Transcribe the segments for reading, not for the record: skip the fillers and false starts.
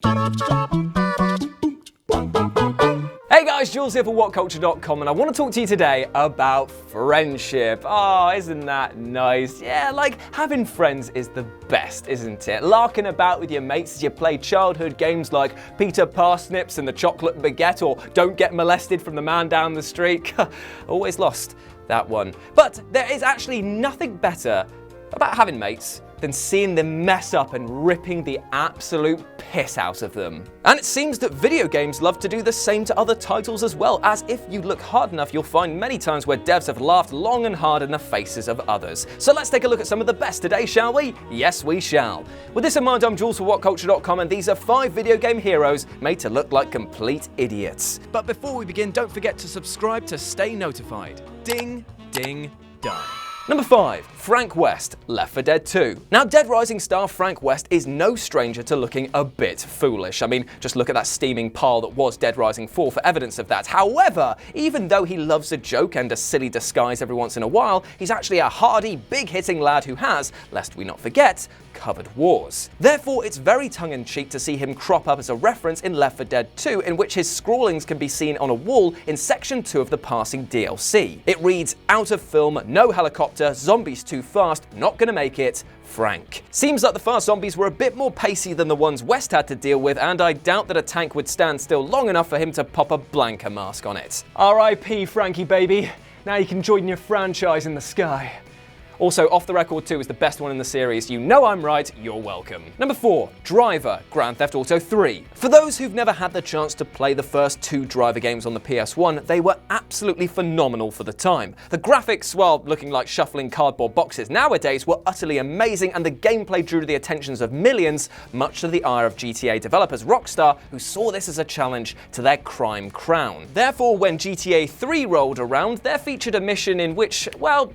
Hey guys, Jules here for WhatCulture.com, and I want to talk to you today about friendship. Oh, isn't that nice? Yeah, like having friends is the best, isn't it? Larking about with your mates as you play childhood games like Peter Parsnips and the Chocolate Baguette, or Don't Get Molested from the Man Down the Street. Always lost that one. But there is actually nothing better about having mates than seeing them mess up and ripping the absolute piss out of them. And it seems that video games love to do the same to other titles as well, as if you look hard enough, you'll find many times where devs have laughed long and hard in the faces of others. So let's take a look at some of the best today, shall we? Yes, we shall. With this in mind, I'm Jules for WhatCulture.com, and these are 5 video game heroes made to look like complete idiots. But before we begin, don't forget to subscribe to stay notified. Ding, ding, done. Number 5, Frank West, Left 4 Dead 2. Now, Dead Rising star Frank West is no stranger to looking a bit foolish. I mean, just look at that steaming pile that was Dead Rising 4 for evidence of that. However, even though he loves a joke and a silly disguise every once in a while, he's actually a hardy, big-hitting lad who has, lest we not forget, covered wars. Therefore, it's very tongue-in-cheek to see him crop up as a reference in Left 4 Dead 2, in which his scrawlings can be seen on a wall in Section 2 of the Passing DLC. It reads, "Out of film, no helicopter, zombies too fast, not gonna make it, Frank." Seems like the fast zombies were a bit more pacey than the ones West had to deal with, and I doubt that a tank would stand still long enough for him to pop a Blanca mask on it. R.I.P. Frankie baby, now you can join your franchise in the sky. Also, Off the Record 2 is the best one in the series. You know I'm right, you're welcome. Number 4, Driver, Grand Theft Auto 3. For those who've never had the chance to play the first 2 Driver games on the PS1, they were absolutely phenomenal for the time. The graphics, while looking like shuffling cardboard boxes nowadays, were utterly amazing, and the gameplay drew to the attentions of millions, much to the ire of GTA developers Rockstar, who saw this as a challenge to their crime crown. Therefore, when GTA 3 rolled around, there featured a mission in which, well,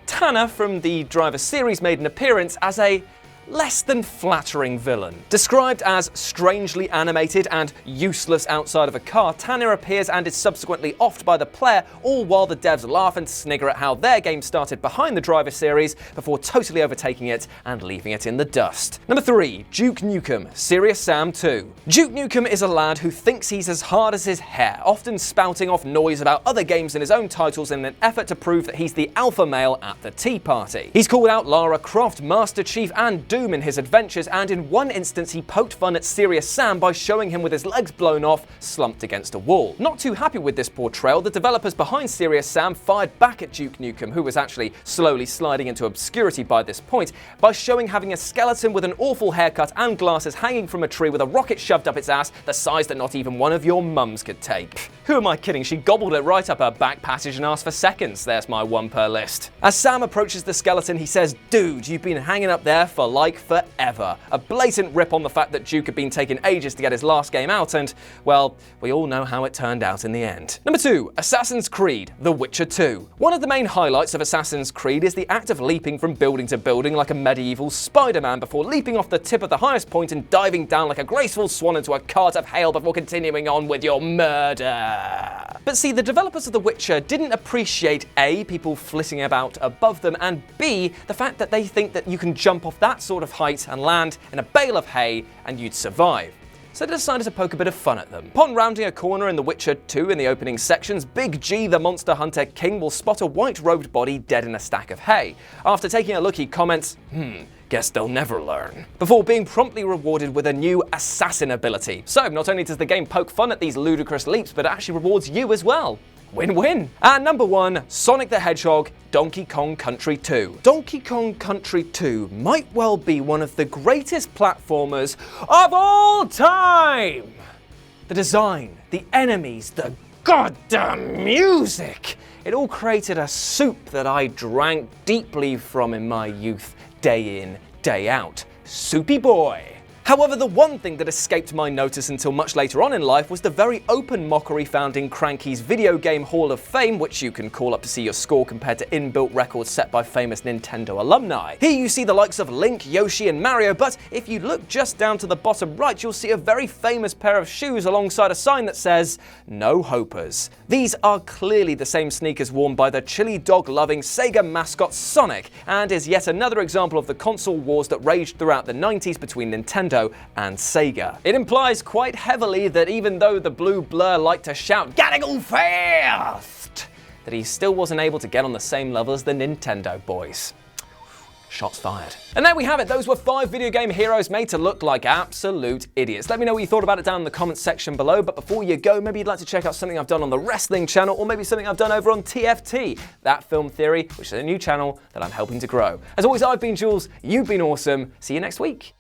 Tanner from the Driver series made an appearance as a less than flattering villain. Described as strangely animated and useless outside of a car, Tanner appears and is subsequently offed by the player, all while the devs laugh and snigger at how their game started behind the Driver series before totally overtaking it and leaving it in the dust. Number 3, Duke Nukem, Serious Sam 2. Duke Nukem is a lad who thinks he's as hard as his hair, often spouting off noise about other games in his own titles in an effort to prove that he's the alpha male at the tea party. He's called out Lara Croft, Master Chief, and Doom in his adventures, and in one instance he poked fun at Serious Sam by showing him with his legs blown off, slumped against a wall. Not too happy with this portrayal, the developers behind Serious Sam fired back at Duke Nukem, who was actually slowly sliding into obscurity by this point, by showing having a skeleton with an awful haircut and glasses hanging from a tree with a rocket shoved up its ass, the size that not even one of your mums could take. Who am I kidding? She gobbled it right up her back passage and asked for seconds. There's my one per list. As Sam approaches the skeleton, he says, "Dude, you've been hanging up there for like forever." A blatant rip on the fact that Duke had been taking ages to get his last game out, and, well, we all know how it turned out in the end. Number 2, Assassin's Creed, The Witcher 2. One of the main highlights of Assassin's Creed is the act of leaping from building to building like a medieval Spider-Man before leaping off the tip of the highest point and diving down like a graceful swan into a cart of hail before continuing on with your murder. But see, the developers of The Witcher didn't appreciate A, people flitting about above them, and B, the fact that they think that you can jump off that sort of height and land in a bale of hay and you'd survive. So they decided to poke a bit of fun at them. Upon rounding a corner in The Witcher 2 in the opening sections, Big G, the monster hunter king, will spot a white-robed body dead in a stack of hay. After taking a look, he comments, guess they'll never learn, before being promptly rewarded with a new assassin ability. So not only does the game poke fun at these ludicrous leaps, but it actually rewards you as well. Win-win. And number 1, Sonic the Hedgehog, Donkey Kong Country 2. Donkey Kong Country 2 might well be one of the greatest platformers of all time. The design, the enemies, the goddamn music. It all created a soup that I drank deeply from in my youth, day in, day out. Soupy boy. However, the one thing that escaped my notice until much later on in life was the very open mockery found in Cranky's Video Game Hall of Fame, which you can call up to see your score compared to inbuilt records set by famous Nintendo alumni. Here you see the likes of Link, Yoshi, and Mario, but if you look just down to the bottom right, you'll see a very famous pair of shoes alongside a sign that says, "No Hopers." These are clearly the same sneakers worn by the chili dog-loving Sega mascot Sonic, and is yet another example of the console wars that raged throughout the 90s between Nintendo Nintendo and Sega. It implies quite heavily that even though the blue blur liked to shout, "Gotta go fast!" that he still wasn't able to get on the same level as the Nintendo boys. Shots fired. And there we have it. Those were 5 video game heroes made to look like absolute idiots. Let me know what you thought about it down in the comments section below. But before you go, maybe you'd like to check out something I've done on the wrestling channel, or maybe something I've done over on TFT, That Film Theory, which is a new channel that I'm helping to grow. As always, I've been Jules. You've been awesome. See you next week.